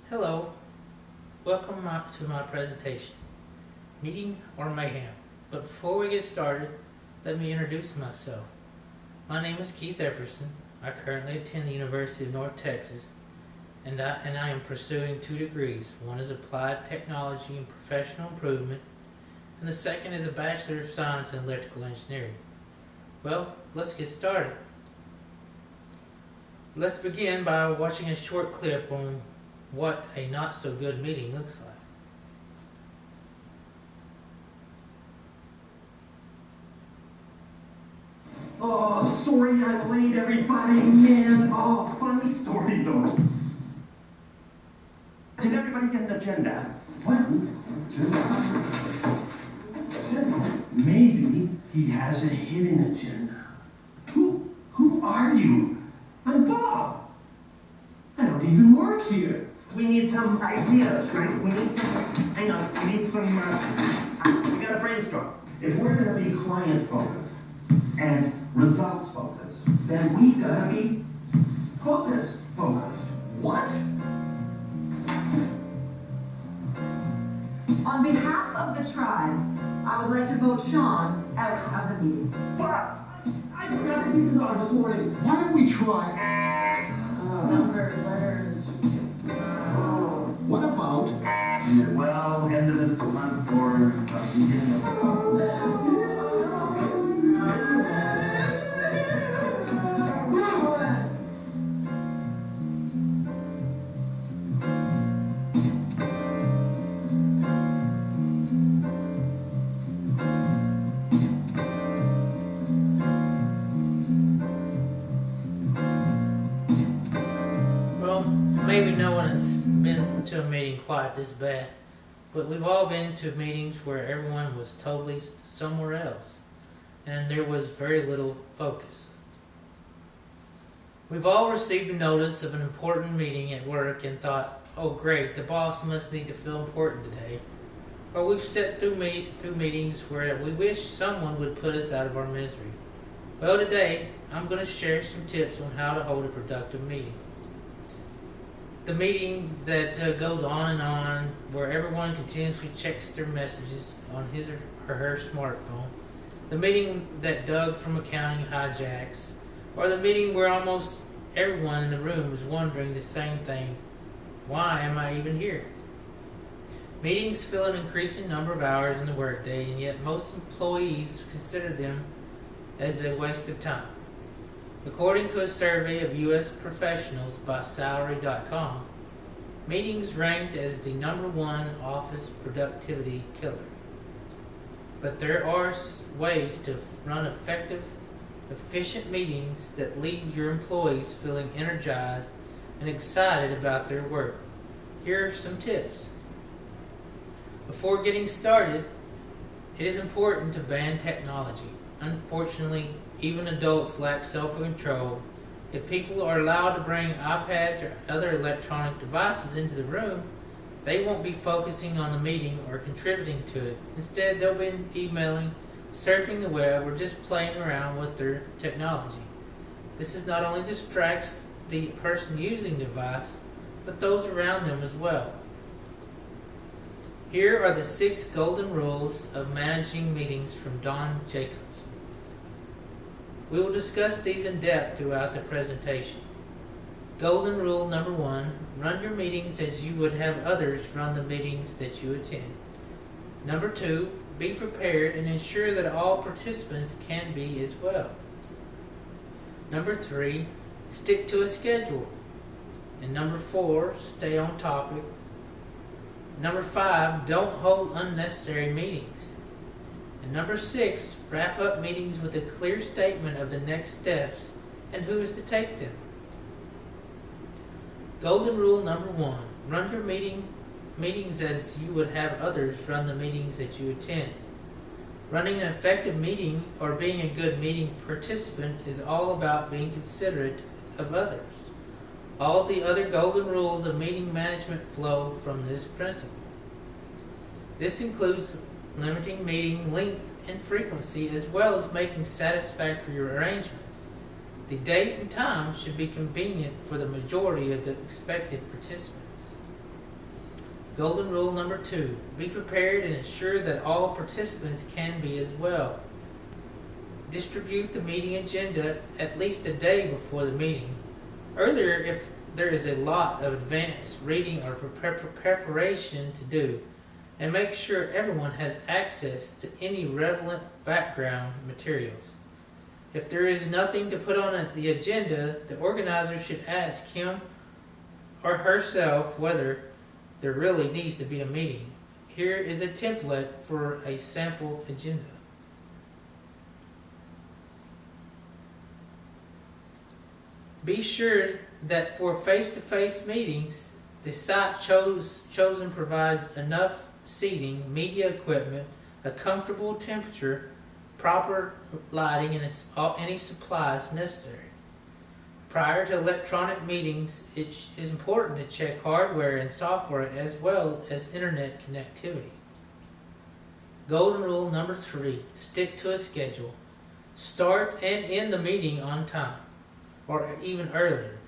Hello, welcome to my presentation, Meeting or Mayhem. But before we get started, let me introduce myself. My name is Keith Epperson. I currently attend the University of North Texas, and I am pursuing 2 degrees. One is Applied Technology and Professional Improvement, and the second is a Bachelor of Science in Electrical Engineering. Well, let's get started. Let's begin by watching a short clip on what a not so good meeting looks like. Oh, sorry I'm late, everybody, man. Oh, funny story, though. Did everybody get an agenda? Well, maybe he has a hidden agenda. Who are you? I'm Bob. I don't even work here. We need some ideas, right? We need some, hang on, we need some, we gotta brainstorm. If we're gonna be client focused and results focused, then we gotta be focused. What? On behalf of the tribe, I would like to vote Sean out of the meeting. But I forgot to keep the dog this morning. Why don't we try? Numbers, letters. What about? Well, end of this month or beginning of Well, maybe no one has been to a meeting quite this bad, but we've all been to meetings where everyone was totally somewhere else, and there was very little focus. We've all received a notice of an important meeting at work and thought, oh great, the boss must need to feel important today. Or we've sat through meetings where we wish someone would put us out of our misery. Well, today I'm going to share some tips on how to hold a productive meeting. The meeting that goes on, where everyone continuously checks their messages on his or her smartphone. The meeting that Doug from accounting hijacks. Or the meeting where almost everyone in the room is wondering the same thing. Why am I even here? Meetings fill an increasing number of hours in the workday, and yet most employees consider them as a waste of time. According to a survey of U.S. professionals by Salary.com, meetings ranked as the #1 office productivity killer. But there are ways to run effective, efficient meetings that leave your employees feeling energized and excited about their work. Here are some tips. Before getting started, it is important to ban technology. Unfortunately, even adults lack self-control. If people are allowed to bring iPads or other electronic devices into the room, they won't be focusing on the meeting or contributing to it. Instead, they'll be emailing, surfing the web, or just playing around with their technology. This not only distracts the person using the device, but those around them as well. Here are the 6 golden rules of managing meetings from Don Jacobson. We will discuss these in depth throughout the presentation. Golden rule number 1, run your meetings as you would have others run the meetings that you attend. Number 2, be prepared and ensure that all participants can be as well. Number 3, stick to a schedule. And number 4, stay on topic. Number 5, don't hold unnecessary meetings. And number 6, wrap up meetings with a clear statement of the next steps and who is to take them. Golden rule number 1, run your meetings as you would have others run the meetings that you attend. Running an effective meeting or being a good meeting participant is all about being considerate of others. All of the other golden rules of meeting management flow from this principle. This includes limiting meeting length and frequency, as well as making satisfactory arrangements. The date and time should be convenient for the majority of the expected participants. Golden rule number 2, be prepared and ensure that all participants can be as well. Distribute the meeting agenda at least a day before the meeting. Earlier, if there is a lot of advanced reading or preparation to do, and make sure everyone has access to any relevant background materials. If there is nothing to put on the agenda, the organizer should ask him or herself whether there really needs to be a meeting. Here is a template for a sample agenda. Be sure that for face-to-face meetings, the site chosen provides enough seating, media equipment, a comfortable temperature, proper lighting, and any supplies necessary. Prior to electronic meetings, it is important to check hardware and software as well as internet connectivity. Golden rule number 3, stick to a schedule. Start and end the meeting on time, or even earlier.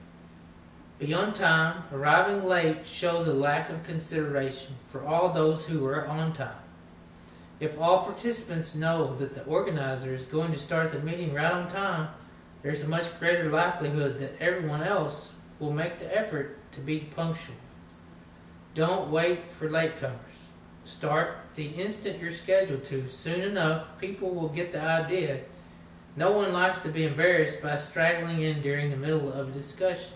Be on time. Arriving late shows a lack of consideration for all those who are on time. If all participants know that the organizer is going to start the meeting right on time, there's a much greater likelihood that everyone else will make the effort to be punctual. Don't wait for latecomers. Start the instant you're scheduled to. Soon enough, people will get the idea. No one likes to be embarrassed by straggling in during the middle of a discussion.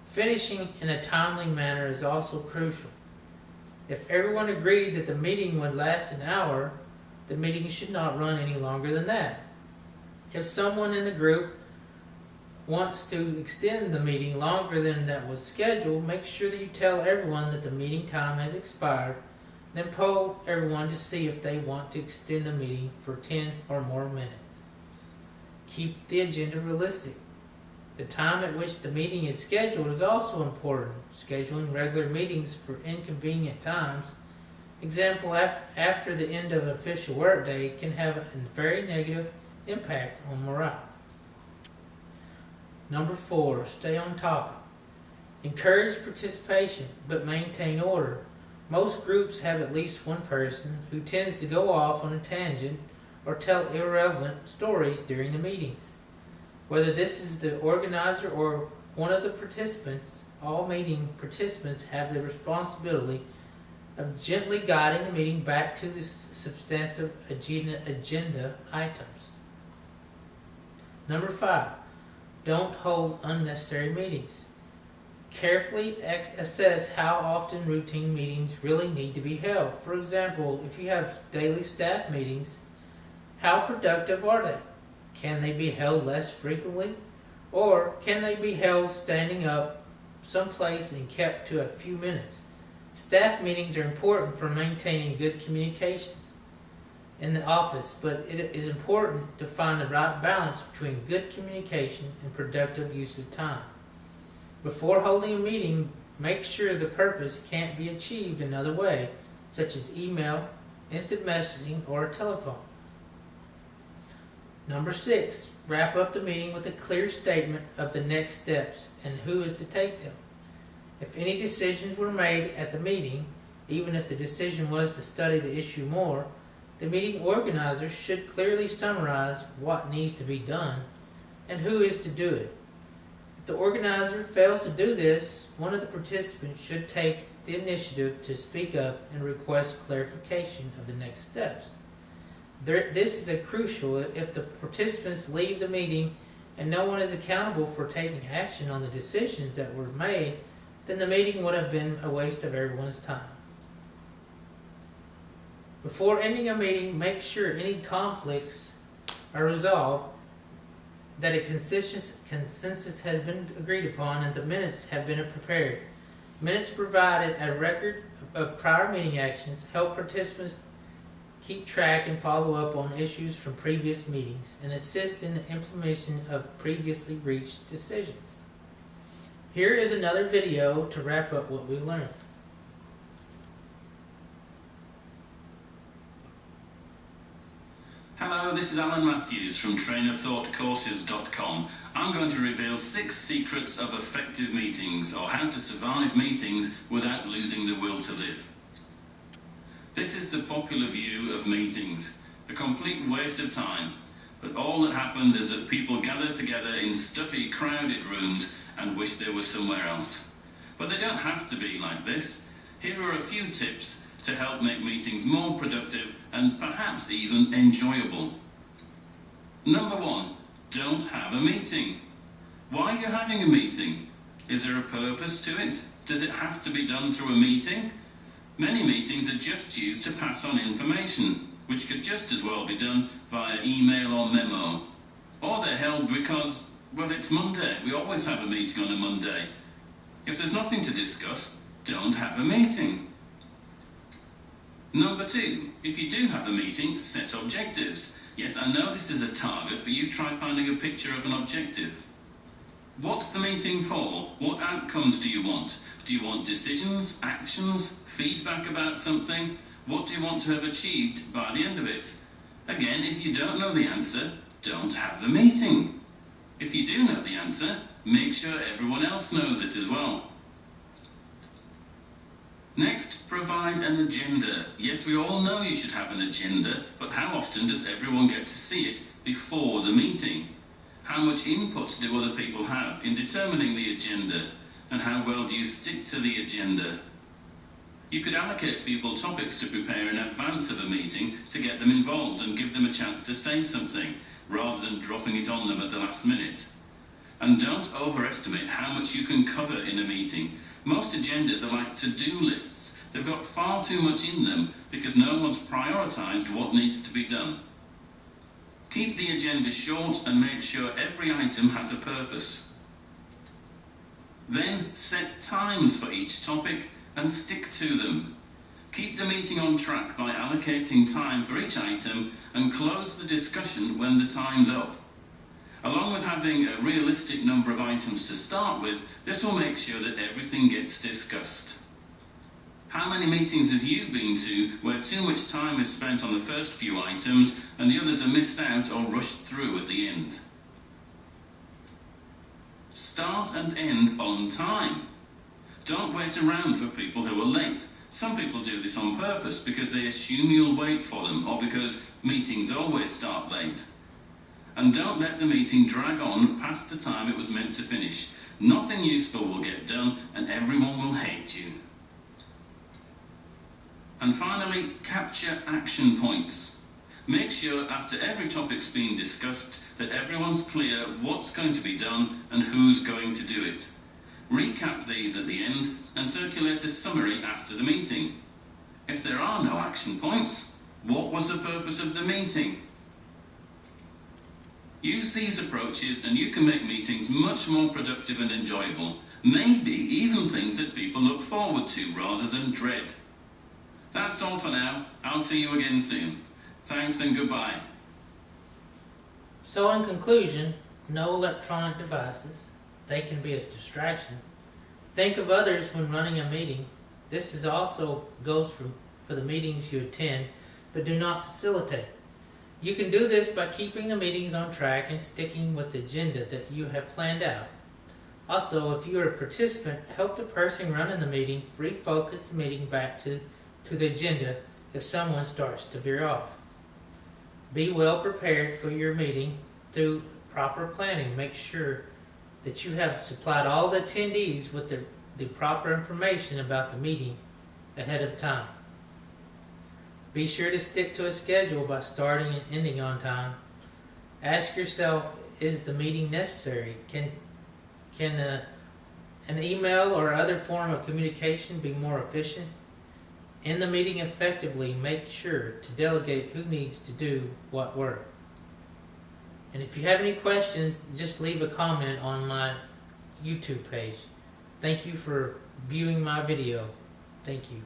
Finishing in a timely manner is also crucial. If everyone agreed that the meeting would last an hour, the meeting should not run any longer than that. If someone in the group wants to extend the meeting longer than that was scheduled, make sure that you tell everyone that the meeting time has expired, then poll everyone to see if they want to extend the meeting for 10 or more minutes. Keep the agenda realistic. The time at which the meeting is scheduled is also important. Scheduling regular meetings for inconvenient times, example after the end of an official workday, can have a very negative impact on morale. Number 4, stay on topic. Encourage participation, but maintain order. Most groups have at least one person who tends to go off on a tangent or tell irrelevant stories during the meetings. Whether this is the organizer or one of the participants, all meeting participants have the responsibility of gently guiding the meeting back to the substantive agenda items. Number 5, don't hold unnecessary meetings. Carefully assess how often routine meetings really need to be held. For example, if you have daily staff meetings, how productive are they? Can they be held less frequently? Or can they be held standing up someplace and kept to a few minutes? Staff meetings are important for maintaining good communications in the office, but it is important to find the right balance between good communication and productive use of time. Before holding a meeting, make sure the purpose can't be achieved another way, such as email, instant messaging, or a telephone. Number 6, wrap up the meeting with a clear statement of the next steps and who is to take them. If any decisions were made at the meeting, even if the decision was to study the issue more, the meeting organizer should clearly summarize what needs to be done and who is to do it. If the organizer fails to do this, one of the participants should take the initiative to speak up and request clarification of the next steps. This is crucial. If the participants leave the meeting and no one is accountable for taking action on the decisions that were made, then the meeting would have been a waste of everyone's time. Before ending a meeting, make sure any conflicts are resolved, that a consensus has been agreed upon, and the minutes have been prepared. Minutes provided a record of prior meeting actions, help participants keep track and follow up on issues from previous meetings, and assist in the implementation of previously reached decisions. Here is another video to wrap up what we learned. Hello, Hello, this is Alan Matthews from trainerthoughtcourses.com. I'm going to reveal 6 secrets of effective meetings, or how to survive meetings without losing the will to live. This is the popular view of meetings, a complete waste of time. But all that happens is that people gather together in stuffy, crowded rooms and wish they were somewhere else. But they don't have to be like this. Here are a few tips to help make meetings more productive and perhaps even enjoyable. Number 1, don't have a meeting. Why are you having a meeting? Is there a purpose to it? Does it have to be done through a meeting? Many meetings are just used to pass on information, which could just as well be done via email or memo. Or they're held because, well, it's Monday. We always have a meeting on a Monday. If there's nothing to discuss, don't have a meeting. Number 2, if you do have a meeting, set objectives. Yes, I know this is a target, but you try finding a picture of an objective. What's the meeting for? What outcomes do you want? Do you want decisions, actions, feedback about something? What do you want to have achieved by the end of it? Again, if you don't know the answer, don't have the meeting. If you do know the answer, make sure everyone else knows it as well. Next, provide an agenda. Yes, we all know you should have an agenda, but how often does everyone get to see it before the meeting? How much input do other people have in determining the agenda, and how well do you stick to the agenda? You could allocate people topics to prepare in advance of a meeting to get them involved and give them a chance to say something, rather than dropping it on them at the last minute. And don't overestimate how much you can cover in a meeting. Most agendas are like to-do lists. They've got far too much in them because no one's prioritised what needs to be done. Keep the agenda short and make sure every item has a purpose. Then set times for each topic and stick to them. Keep the meeting on track by allocating time for each item and close the discussion when the time's up. Along with having a realistic number of items to start with, this will make sure that everything gets discussed. How many meetings have you been to where too much time is spent on the first few items and the others are missed out or rushed through at the end? Start and end on time. Don't wait around for people who are late. Some people do this on purpose because they assume you'll wait for them, or because meetings always start late. And don't let the meeting drag on past the time it was meant to finish. Nothing useful will get done and everyone will hate you. And finally, capture action points. Make sure after every topic's been discussed that everyone's clear what's going to be done and who's going to do it. Recap these at the end and circulate a summary after the meeting. If there are no action points, what was the purpose of the meeting? Use these approaches and you can make meetings much more productive and enjoyable, maybe even things that people look forward to rather than dread. That's all for now. I'll see you again soon. Thanks and goodbye. So in conclusion, no electronic devices. They can be a distraction. Think of others when running a meeting. This is also goes for the meetings you attend, but do not facilitate. You can do this by keeping the meetings on track and sticking with the agenda that you have planned out. Also, if you are a participant, help the person running the meeting refocus the meeting back to the agenda if someone starts to veer off. Be well prepared for your meeting through proper planning. Make sure that you have supplied all the attendees with the proper information about the meeting ahead of time. Be sure to stick to a schedule by starting and ending on time. Ask yourself, is the meeting necessary? Can an email or other form of communication be more efficient? In the meeting effectively, make sure to delegate who needs to do what work. And if you have any questions, just leave a comment on my YouTube page. Thank you for viewing my video. Thank you.